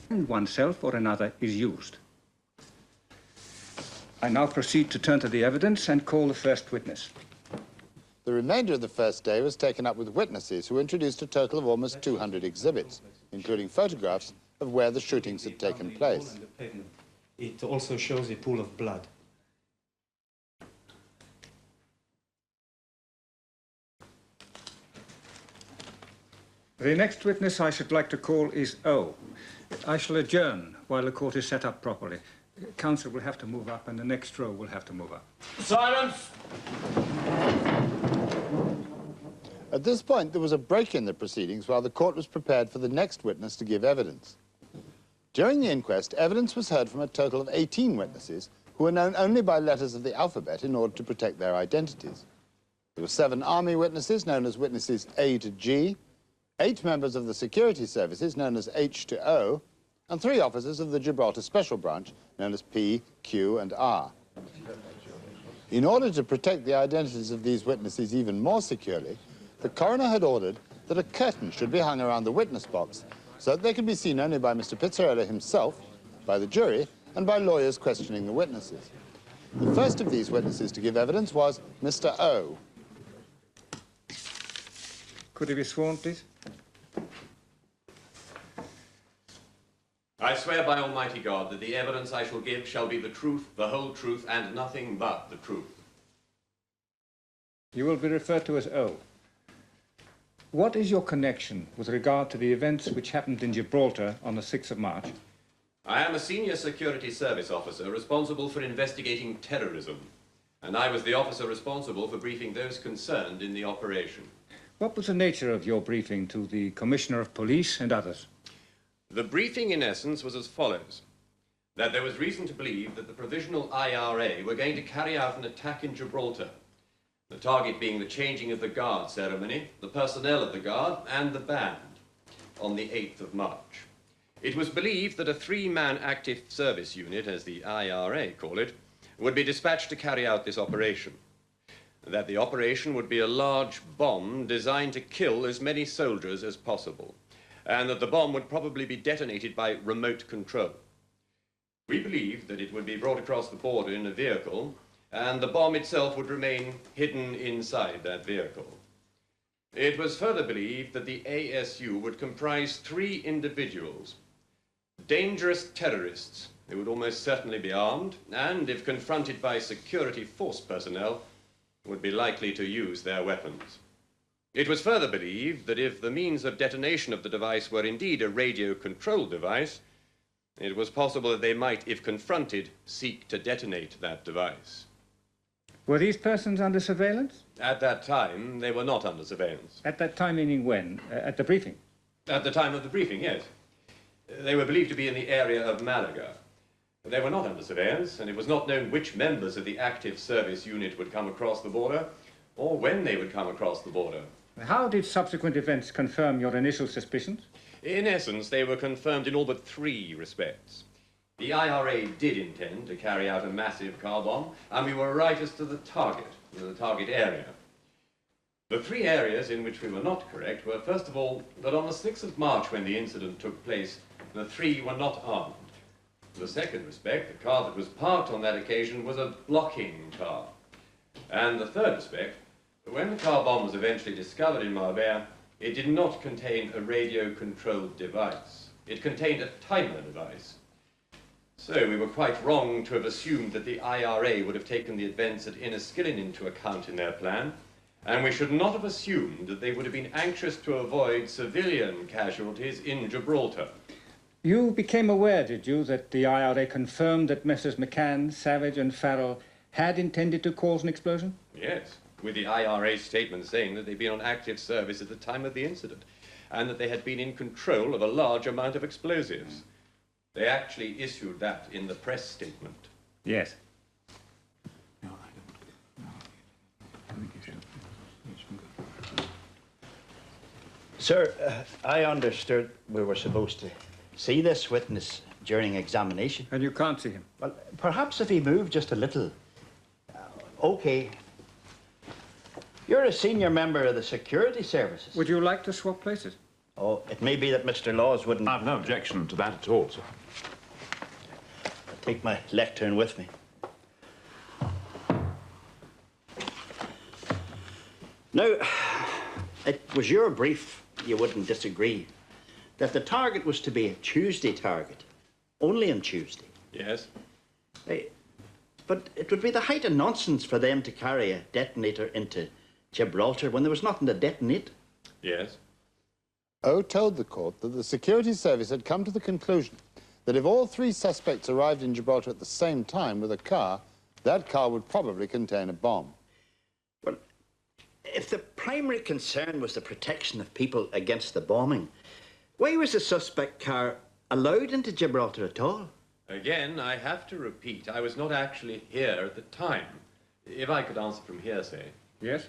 oneself or another is used. I now proceed to turn to the evidence and call the first witness. The remainder of the first day was taken up with witnesses who introduced a total of almost 200 exhibits, including photographs of where the shootings had taken place. It also shows a pool of blood. The next witness I should like to call is O. I shall adjourn while the court is set up properly. Counsel will have to move up and the next row will have to move up. Silence! At this point, there was a break in the proceedings while the court was prepared for the next witness to give evidence. During the inquest, evidence was heard from a total of 18 witnesses who were known only by letters of the alphabet in order to protect their identities. There were 7 Army witnesses known as witnesses A to G, 8 members of the security services known as H to O, and 3 officers of the Gibraltar Special Branch known as P, Q, and R. In order to protect the identities of these witnesses even more securely, the coroner had ordered that a curtain should be hung around the witness box so that they could be seen only by Mr. Pizzarella himself, by the jury, and by lawyers questioning the witnesses. The first of these witnesses to give evidence was Mr. O. Could he be sworn, please? I swear by Almighty God that the evidence I shall give shall be the truth, the whole truth, and nothing but the truth. You will be referred to as O. What is your connection with regard to the events which happened in Gibraltar on the 6th of March? I am a senior security service officer responsible for investigating terrorism, and I was the officer responsible for briefing those concerned in the operation. What was the nature of your briefing to the Commissioner of Police and others? The briefing, in essence, was as follows: that there was reason to believe that the provisional IRA were going to carry out an attack in Gibraltar, the target being the changing of the guard ceremony, the personnel of the guard, and the band on the 8th of March. It was believed that a 3-man active service unit, as the IRA call it, would be dispatched to carry out this operation, that the operation would be a large bomb designed to kill as many soldiers as possible, and that the bomb would probably be detonated by remote control. We believed that it would be brought across the border in a vehicle, and the bomb itself would remain hidden inside that vehicle. It was further believed that the ASU would comprise 3 individuals, dangerous terrorists who would almost certainly be armed, and if confronted by security force personnel, would be likely to use their weapons. It was further believed that if the means of detonation of the device were indeed a radio-controlled device, it was possible that they might, if confronted, seek to detonate that device. Were these persons under surveillance? At that time, they were not under surveillance. At that time, meaning when? At the briefing? At the time of the briefing, yes. They were believed to be in the area of Malaga. They were not under surveillance, and it was not known which members of the active service unit would come across the border, or when they would come across the border. How did subsequent events confirm your initial suspicions? In essence, they were confirmed in all but 3 respects. The IRA did intend to carry out a massive car bomb, and we were right as to the target area. The 3 areas in which we were not correct were, first of all, that on the 6th of March, when the incident took place, the 3 were not armed. In the second respect, the car that was parked on that occasion was a blocking car. And the third respect, when the car bomb was eventually discovered in Mairead, it did not contain a radio-controlled device. It contained a timer device. So we were quite wrong to have assumed that the IRA would have taken the events at Inniskillen into account in their plan, and we should not have assumed that they would have been anxious to avoid civilian casualties in Gibraltar. You became aware, did you, that the IRA confirmed that Messrs. McCann, Savage and Farrell had intended to cause an explosion? Yes, with the IRA statement saying that they'd been on active service at the time of the incident, and that they had been in control of a large amount of explosives. They actually issued that in the press statement. Yes. Sir, I understood we were supposed to see this witness during examination. And you can't see him? Well, perhaps if he moved just a little. Okay. You're a senior member of the security services. Would you like to swap places? Oh, it may be that Mr. Laws wouldn't... I've no objection to that at all, sir. I'll take my lectern with me. Now, it was your brief, you wouldn't disagree, that the target was to be a Tuesday target. Only on Tuesday. Yes. Hey, but it would be the height of nonsense for them to carry a detonator into Gibraltar when there was nothing to detonate. Yes. O told the court that the security service had come to the conclusion that if all three suspects arrived in Gibraltar at the same time with a car, that car would probably contain a bomb. Well, if the primary concern was the protection of people against the bombing, why was the suspect car allowed into Gibraltar at all? Again, I have to repeat, I was not actually here at the time. If I could answer from hearsay. Yes?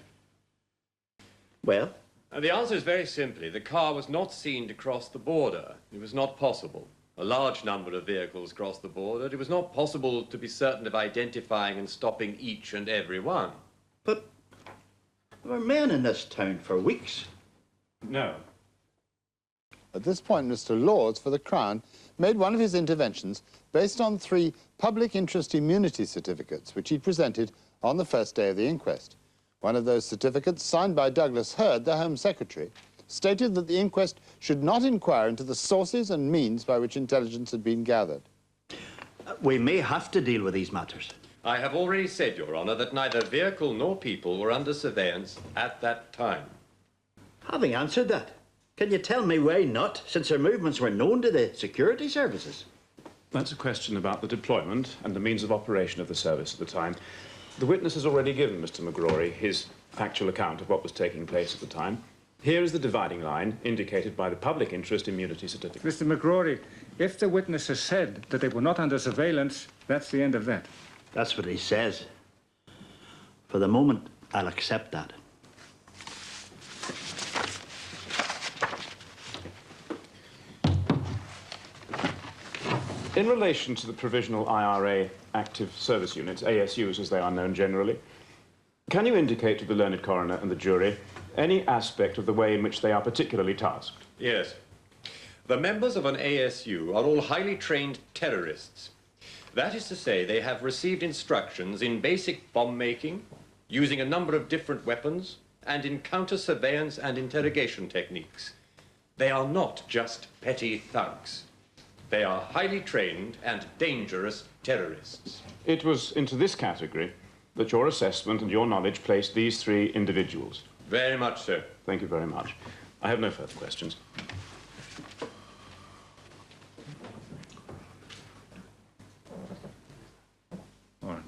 Well? The answer is very simply, the car was not seen to cross the border. It was not possible. A large number of vehicles crossed the border. It was not possible to be certain of identifying and stopping each and every one. But there were men in this town for weeks. No. At this point, Mr. Laws, for the Crown, made one of his interventions based on 3 public interest immunity certificates, which he presented on the first day of the inquest. One of those certificates, signed by Douglas Hurd, the Home Secretary, stated that the inquest should not inquire into the sources and means by which intelligence had been gathered. We may have to deal with these matters. I have already said, Your Honour, that neither vehicle nor people were under surveillance at that time. Having answered that, can you tell me why not, since their movements were known to the security services? That's a question about the deployment and the means of operation of the service at the time. The witness has already given Mr. McGrory his factual account of what was taking place at the time. Here is the dividing line indicated by the public interest immunity certificate. Mr. McGrory, if the witness has said that they were not under surveillance, that's the end of that. That's what he says. For the moment, I'll accept that. In relation to the provisional IRA Active Service Units, ASUs as they are known generally, can you indicate to the learned coroner and the jury any aspect of the way in which they are particularly tasked? Yes. The members of an ASU are all highly trained terrorists. That is to say, they have received instructions in basic bomb making, using a number of different weapons, and in counter-surveillance and interrogation techniques. They are not just petty thugs. They are highly trained and dangerous terrorists. It was into this category that your assessment and your knowledge placed these 3 individuals. Very much so. Thank you very much. I have no further questions. All right.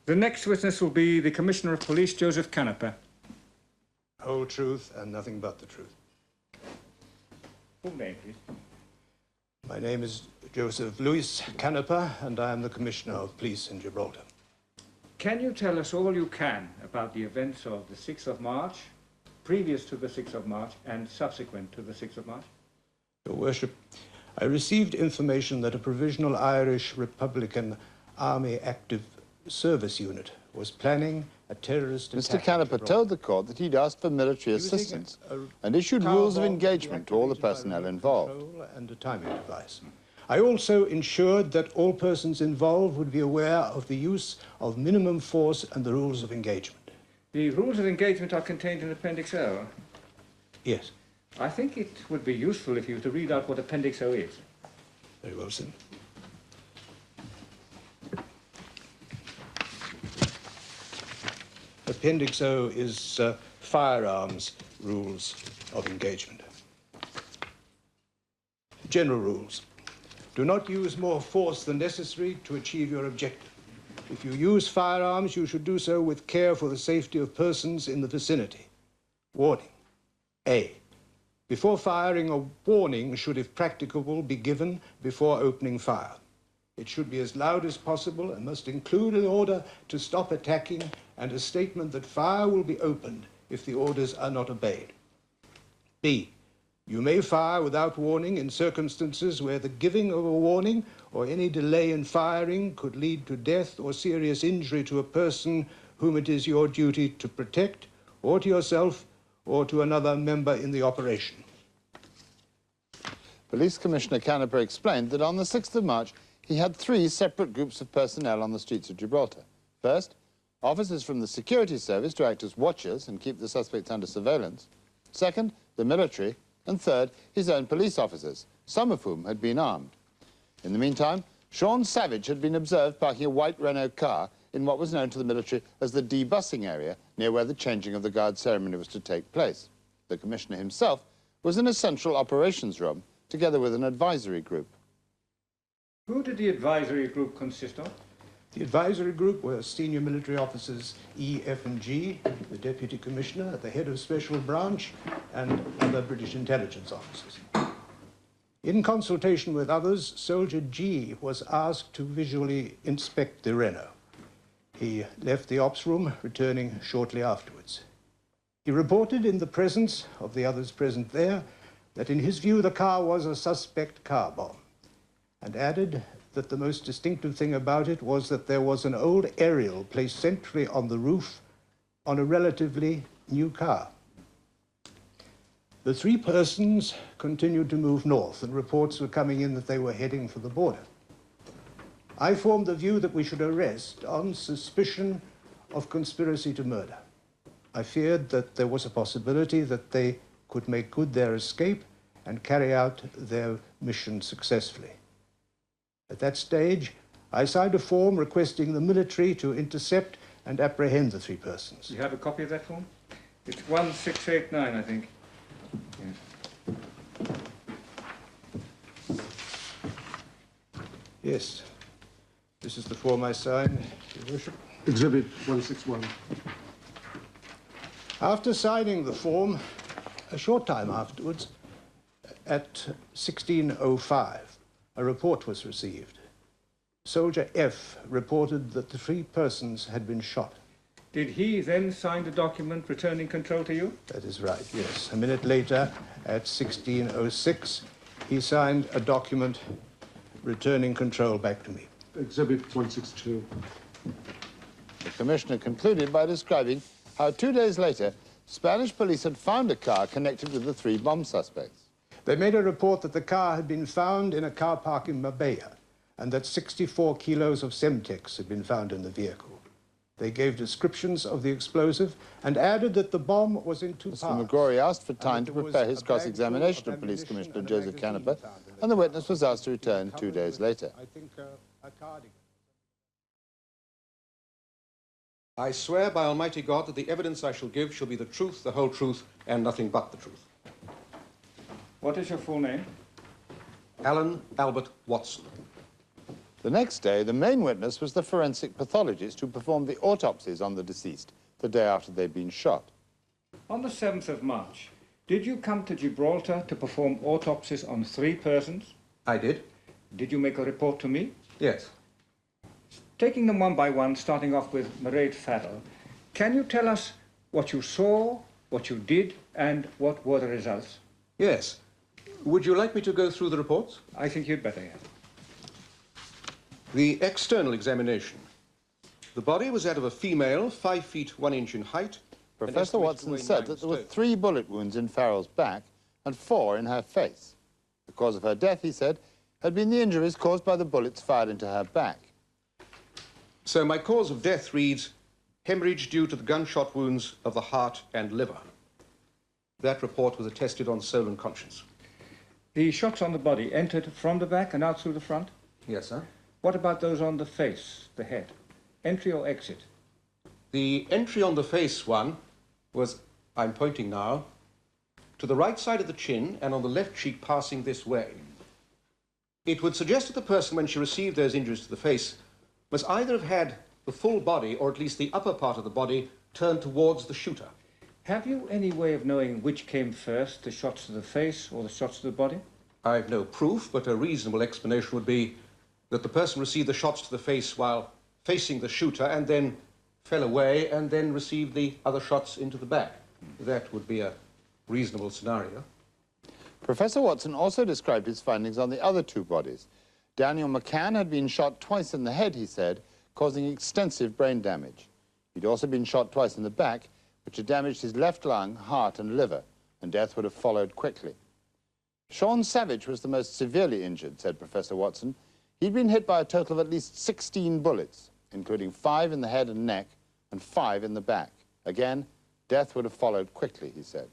The next witness will be the Commissioner of Police, Joseph Canepa. Whole truth and nothing but the truth. Full name, please. My name is Joseph Louis Canepa, and I am the Commissioner of Police in Gibraltar. Can you tell us all you can about the events of the 6th of March, previous to the 6th of March, and subsequent to the 6th of March? Your Worship, I received information that a provisional Irish Republican Army Active Service Unit was planning a terrorist Mr. attack. Canepa told the court that he'd asked for military assistance and issued rules of engagement to all the personnel involved. And a timing device. I also ensured that all persons involved would be aware of the use of minimum force and the rules of engagement. The rules of engagement are contained in Appendix O. Yes. I think it would be useful if you were to read out what Appendix O is. Very well, sir. Appendix O is firearms rules of engagement. General rules. Do not use more force than necessary to achieve your objective. If you use firearms, you should do so with care for the safety of persons in the vicinity. Warning. A. Before firing, a warning should, if practicable, be given before opening fire. It should be as loud as possible and must include an order to stop attacking and a statement that fire will be opened if the orders are not obeyed. B. You may fire without warning in circumstances where the giving of a warning or any delay in firing could lead to death or serious injury to a person whom it is your duty to protect, or to yourself, or to another member in the operation. Police Commissioner Canepa explained that on the 6th of March, he had 3 separate groups of personnel on the streets of Gibraltar. First, officers from the security service to act as watchers and keep the suspects under surveillance. Second, the military. And third, his own police officers, some of whom had been armed. In the meantime, Sean Savage had been observed parking a white Renault car in what was known to the military as the debussing area, near where the changing of the guard ceremony was to take place. The Commissioner himself was in a central operations room, together with an advisory group. Who did the advisory group consist of? The advisory group were senior military officers E, F and G, the Deputy Commissioner, the head of Special Branch, and other British intelligence officers. In consultation with others, Soldier G was asked to visually inspect the Renault. He left the ops room, returning shortly afterwards. He reported in the presence of the others present there that in his view the car was a suspect car bomb, and added that the most distinctive thing about it was that there was an old aerial placed centrally on the roof on a relatively new car. The 3 persons continued to move north, and reports were coming in that they were heading for the border. I formed the view that we should arrest on suspicion of conspiracy to murder. I feared that there was a possibility that they could make good their escape and carry out their mission successfully. At that stage, I signed a form requesting the military to intercept and apprehend the 3 persons. You have a copy of that form? It's 1689, I think. Yes. This is the form I signed, Your Worship. Exhibit 161. After signing the form, a short time afterwards, at 16:05, a report was received. Soldier F reported that the 3 persons had been shot. Did he then sign the document returning control to you? That is right, yes. A minute later, at 16:06, he signed a document returning control back to me. Exhibit 162. The Commissioner concluded by describing how 2 days later, Spanish police had found a car connected with the 3 bomb suspects. They made a report that the car had been found in a car park in Marbella and that 64 kilos of Semtex had been found in the vehicle. They gave descriptions of the explosive and added that the bomb was in 2 parts. Mr. McCrory asked for time to prepare his cross-examination of Police Commissioner Joseph Canepa, and the witness was asked to return 2 days later. I swear by Almighty God that the evidence I shall give shall be the truth, the whole truth, and nothing but the truth. What is your full name? Alan Albert Watson. The next day, the main witness was the forensic pathologist who performed the autopsies on the deceased the day after they'd been shot. On the 7th of March, did you come to Gibraltar to perform autopsies on 3 persons? I did. Did you make a report to me? Yes. Taking them one by one, starting off with Mairead Farrell, can you tell us what you saw, what you did, and what were the results? Yes. Would you like me to go through the reports? I think you'd better, yes. The external examination. The body was that of a female, 5 feet 1 inch in height. Professor Watson said that there were 3 bullet wounds in Farrell's back and 4 in her face. The cause of her death, he said, had been the injuries caused by the bullets fired into her back. So my cause of death reads, hemorrhage due to the gunshot wounds of the heart and liver. That report was attested on soul and conscience. The shots on the body entered from the back and out through the front? Yes, sir. What about those on the face, the head? Entry or exit? The entry on the face one was, I'm pointing now, to the right side of the chin and on the left cheek passing this way. It would suggest that the person, when she received those injuries to the face, must either have had the full body, or at least the upper part of the body, turned towards the shooter. Have you any way of knowing which came first, the shots to the face or the shots to the body? I've no proof, but a reasonable explanation would be that the person received the shots to the face while facing the shooter and then fell away and then received the other shots into the back. That would be a reasonable scenario. Professor Watson also described his findings on the other 2 bodies. Daniel McCann had been shot twice in the head, he said, causing extensive brain damage. He'd also been shot twice in the back, which had damaged his left lung, heart and liver, and death would have followed quickly. Sean Savage was the most severely injured, said Professor Watson. He'd been hit by a total of at least 16 bullets, including 5 in the head and neck and 5 in the back. Again, death would have followed quickly, he said.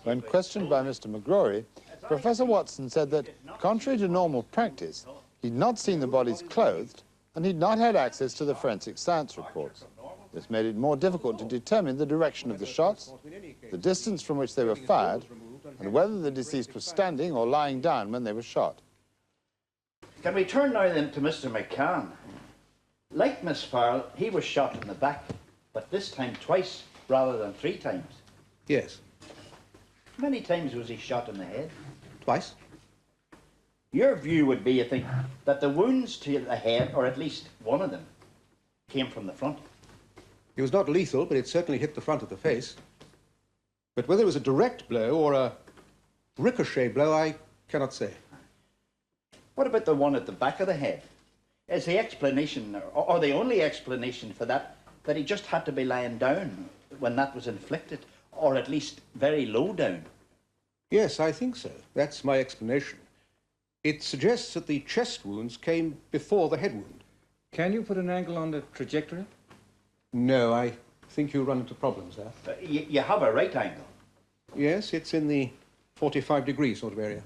When questioned by Mr. McCrory, Professor Watson said that, contrary to normal practice, he'd not seen the bodies clothed and he'd not had access to the forensic science reports. This made it more difficult to determine the direction of the shots, the distance from which they were fired, and whether the deceased was standing or lying down when they were shot. Can we turn now then to Mr. McCann? Like Miss Farrell, he was shot in the back, but this time twice rather than 3 times. Yes. How many times was he shot in the head? Twice. Your view would be, I think, that the wounds to the head, or at least one of them, came from the front. It was not lethal, but it certainly hit the front of the face. But whether it was a direct blow or a ricochet blow, I cannot say. What about the one at the back of the head? Is the explanation, or the only explanation for that he just had to be lying down when that was inflicted, or at least very low down? Yes, I think so. That's my explanation. It suggests that the chest wounds came before the head wound. Can you put an angle on the trajectory? No, I think you'll run into problems there. You have a right angle. Yes, it's in the 45-degree sort of area.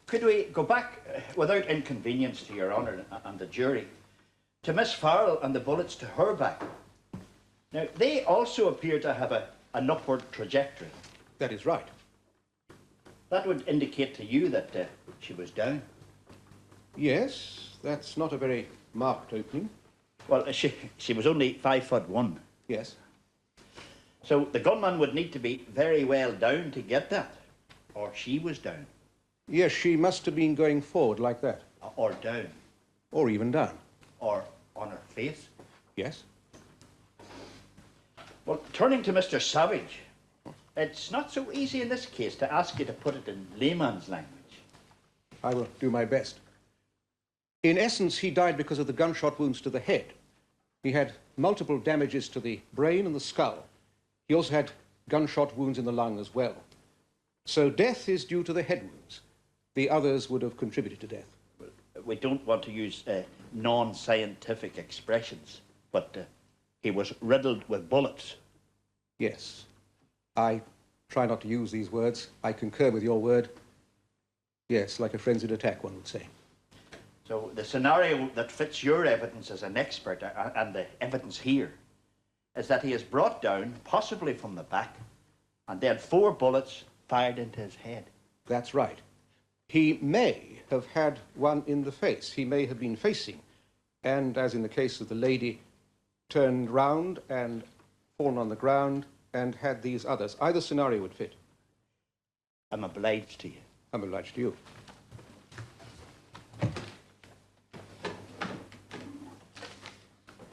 Could we go back, without inconvenience to Your Honour and the jury, to Miss Farrell and the bullets to her back? Now, they also appear to have an upward trajectory. That is right. That would indicate to you that she was down. Yes, that's not a very marked opening. Well, she was only 5'1". Yes. So the gunman would need to be very well down to get that. Or she was down. Yes, she must have been going forward like that. Or down. Or even down. Or on her face. Yes. Well, turning to Mr. Savage, it's not so easy in this case to ask you to put it in layman's language. I will do my best. In essence, he died because of the gunshot wounds to the head. He had multiple damages to the brain and the skull. He also had gunshot wounds in the lung as well. So death is due to the head wounds. The others would have contributed to death. We don't want to use non-scientific expressions, but he was riddled with bullets. Yes. I try not to use these words. I concur with your word. Yes, like a frenzied attack, one would say. So the scenario that fits your evidence as an expert, and the evidence here, is that he is brought down, possibly from the back, and then 4 bullets fired into his head. That's right. He may have had one in the face. He may have been facing, and as in the case of the lady, turned round and fallen on the ground and had these others. Either scenario would fit. I'm obliged to you. I'm obliged to you.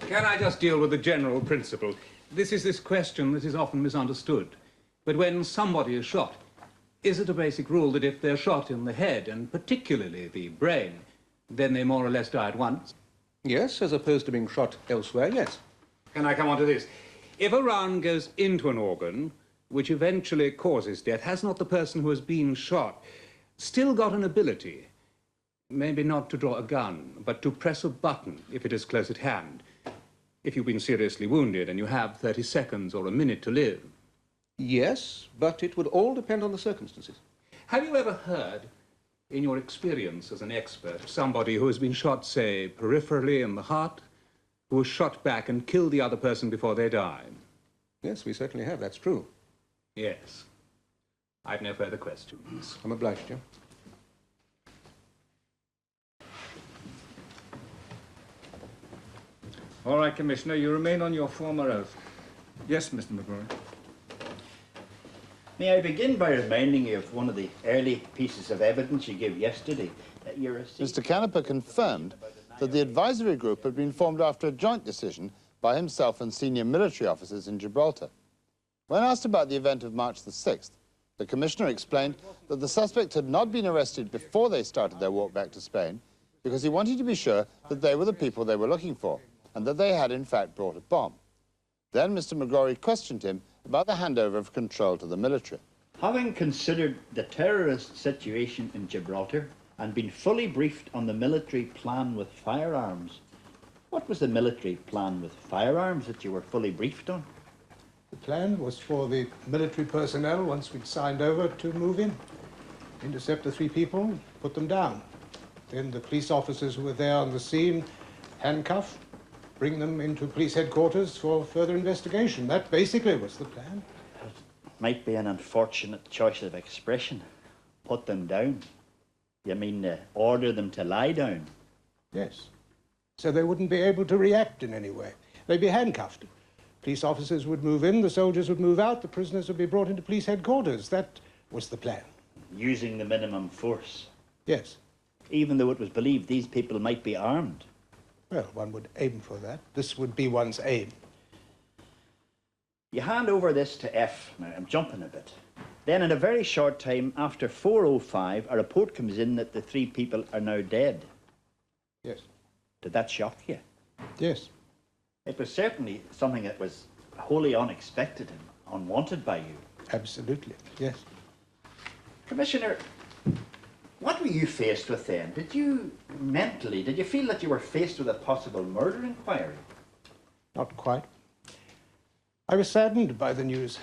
Can I just deal with the general principle? This is this question that is often misunderstood. But when somebody is shot, is it a basic rule that if they're shot in the head, and particularly the brain, then they more or less die at once? Yes, as opposed to being shot elsewhere, yes. Can I come on to this? If a round goes into an organ, which eventually causes death, has not the person who has been shot still got an ability, maybe not to draw a gun, but to press a button if it is close at hand, if you've been seriously wounded and you have 30 seconds or a minute to live? Yes, but it would all depend on the circumstances. Have you ever heard, in your experience as an expert, of somebody who has been shot, say, peripherally in the heart, who was shot back and killed the other person before they died? Yes, we certainly have. That's true. Yes. I've no further questions. I'm obliged to you. All right, Commissioner, you remain on your former oath. Yes, Mr. McCrory. May I begin by reminding you of one of the early pieces of evidence you gave yesterday? Mr. Canepa confirmed that the advisory group had been formed after a joint decision by himself and senior military officers in Gibraltar. When asked about the event of March the 6th, the Commissioner explained that the suspect had not been arrested before they started their walk back to Spain because he wanted to be sure that they were the people they were looking for. and that they had in fact brought a bomb. Then Mr. McGrory questioned him about the handover of control to the military. Having considered the terrorist situation in Gibraltar and been fully briefed on the military plan with firearms, what was the military plan with firearms that you were fully briefed on? The plan was for the military personnel, once we'd signed over, to move in, intercept the 3 people, put them down. Then the police officers who were there on the scene, handcuff, bring them into police headquarters for further investigation. That basically was the plan. Might be an unfortunate choice of expression. Put them down. You mean order them to lie down? Yes. So they wouldn't be able to react in any way. They'd be handcuffed. Police officers would move in, the soldiers would move out, the prisoners would be brought into police headquarters. That was the plan. Using the minimum force? Yes. Even though it was believed these people might be armed? Well, one would aim for that. This would be one's aim. You hand over this to F. Now, I'm jumping a bit. Then in a very short time, after 4:05, a report comes in that the 3 people are now dead. Yes. Did that shock you? Yes. It was certainly something that was wholly unexpected and unwanted by you. Absolutely, yes. Commissioner, what were you faced with then? Did you feel that you were faced with a possible murder inquiry? Not quite. I was saddened by the news.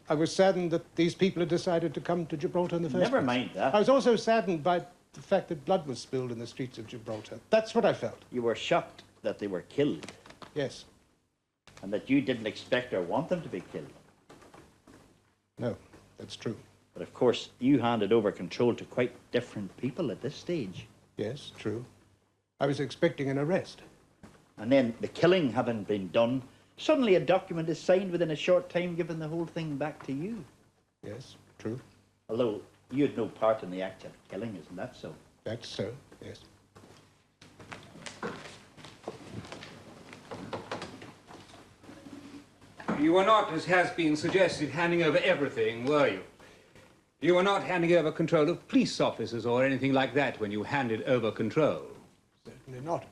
I was saddened that these people had decided to come to Gibraltar in the first place. Never mind that. I was also saddened by the fact that blood was spilled in the streets of Gibraltar. That's what I felt. You were shocked that they were killed? Yes. And that you didn't expect or want them to be killed? No, that's true. But of course, you handed over control to quite different people at this stage. Yes, true. I was expecting an arrest. And then, the killing having been done, suddenly a document is signed within a short time, giving the whole thing back to you. Yes, true. Although you had no part in the act of killing, isn't that so? That's so, yes. You were not, as has been suggested, handing over everything, were you? You were not handing over control of police officers or anything like that when you handed over control? Certainly not.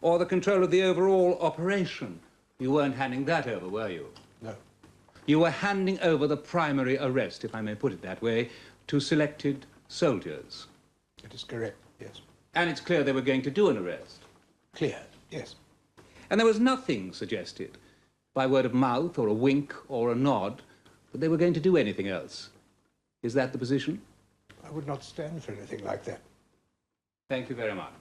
Or the control of the overall operation? You weren't handing that over, were you? No. You were handing over the primary arrest, if I may put it that way, to selected soldiers. It is correct, yes. And it's clear they were going to do an arrest. Clear, yes. And there was nothing suggested, by word of mouth or a wink or a nod, that they were going to do anything else. Is that the position? I would not stand for anything like that. Thank you very much.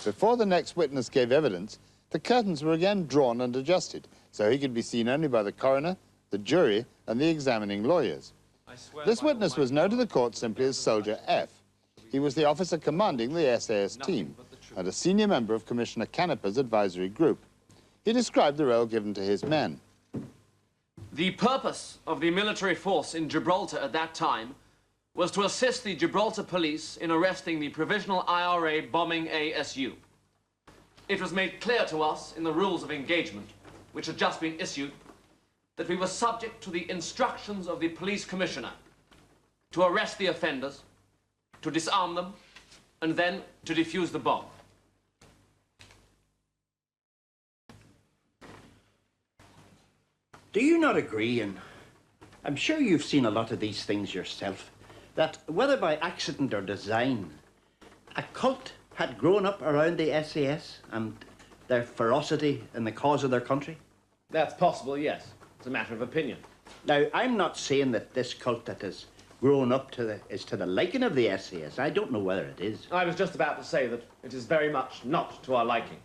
Before the next witness gave evidence, the curtains were again drawn and adjusted, so he could be seen only by the coroner, the jury, and the examining lawyers. This witness was known to the court simply as Soldier F. He was the officer commanding the SAS team and a senior member of Commissioner Canepa's advisory group. He described the role given to his men. The purpose of the military force in Gibraltar at that time was to assist the Gibraltar police in arresting the provisional IRA bombing ASU. It was made clear to us in the rules of engagement, which had just been issued, that we were subject to the instructions of the police commissioner to arrest the offenders, to disarm them, and then to defuse the bomb. Do you not agree, and I'm sure you've seen a lot of these things yourself, that whether by accident or design, a cult had grown up around the SAS and their ferocity in the cause of their country? That's possible, yes. It's a matter of opinion. Now, I'm not saying that this cult that has grown up is to the liking of the SAS. I don't know whether it is. I was just about to say that it is very much not to our liking.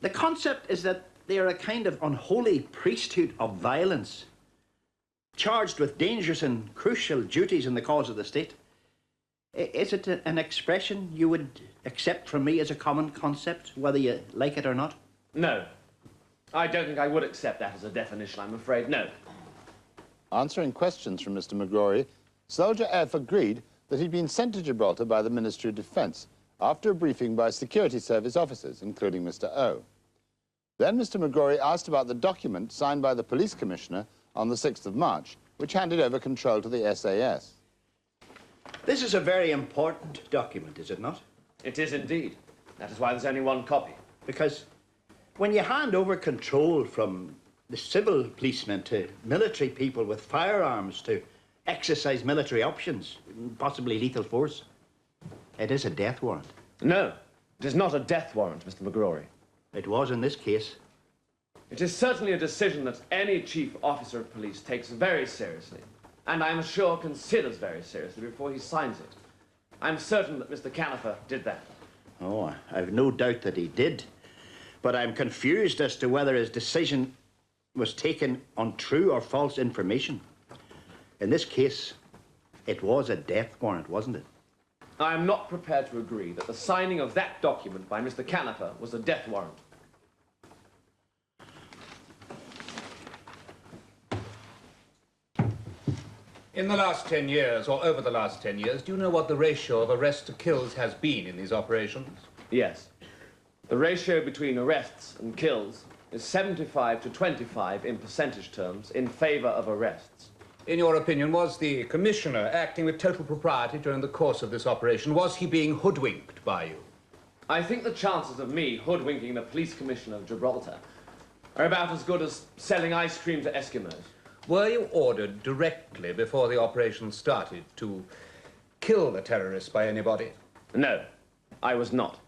The concept is that they are a kind of unholy priesthood of violence, charged with dangerous and crucial duties in the cause of the state. Is it an expression you would accept from me as a common concept, whether you like it or not? No. I don't think I would accept that as a definition, I'm afraid. No. Answering questions from Mr. McGrory, Soldier F agreed that he'd been sent to Gibraltar by the Ministry of Defence after a briefing by security service officers, including Mr. O. Then Mr. McGrory asked about the document signed by the police commissioner on the 6th of March, which handed over control to the SAS. This is a very important document, is it not? It is indeed. That is why there's only one copy. Because when you hand over control from the civil policemen to military people with firearms to exercise military options, possibly lethal force, it is a death warrant. No, it is not a death warrant, Mr. McGrory. It was in this case. It is certainly a decision that any chief officer of police takes very seriously, and I'm sure considers very seriously before he signs it. I'm certain that Mr. Canifer did that. Oh, I've no doubt that he did, but I'm confused as to whether his decision was taken on true or false information. In this case, it was a death warrant, wasn't it? I am not prepared to agree that the signing of that document by Mr. Canifer was a death warrant. In the last 10 years, or over the last 10 years, do you know what the ratio of arrests to kills has been in these operations? Yes. The ratio between arrests and kills is 75 to 25 in percentage terms in favor of arrests. In your opinion, was the commissioner acting with total propriety during the course of this operation? Was he being hoodwinked by you? I think the chances of me hoodwinking the police commissioner of Gibraltar are about as good as selling ice cream to Eskimos. Were you ordered directly before the operation started to kill the terrorists by anybody? No, I was not.